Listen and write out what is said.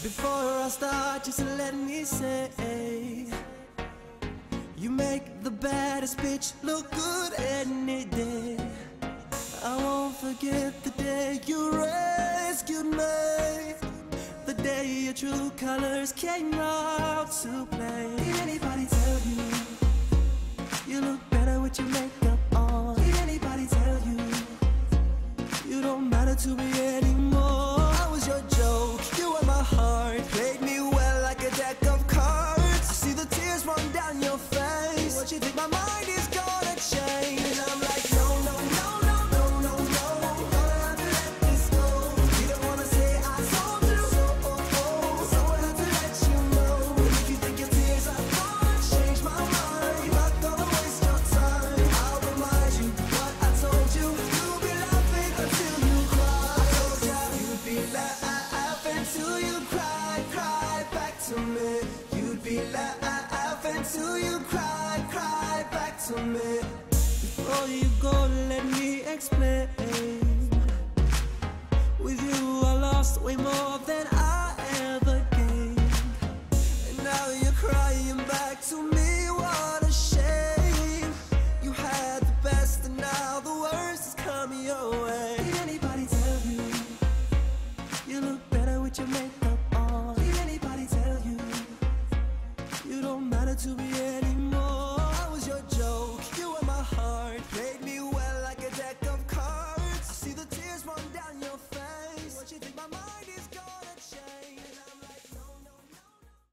Before I start, just let me say, you make the baddest bitch look good any day. I won't forget the day you rescued me, the day your true colors came out to play. Did anybody tell you you look better with your makeup on? Did anybody tell you you don't matter to me anymore? I was your joke, you were my heart, played me well like a deck of cards. I see the tears run down your face. What you think my mind is gonna change? And I'm like, no, no, no, no, no, no, no. Gonna have to let this go. You don't wanna say I told you so, so I have to let you know. And if you think your tears are gonna change my mind, you're not gonna waste your time. I'll remind you what I told you. You'll be laughing until you cry. I told ya you'd be laughing till you cry, cry back to me. You'd be laughing till you cry, cry back to me. Before you go, let me explain. With you I lost way more than I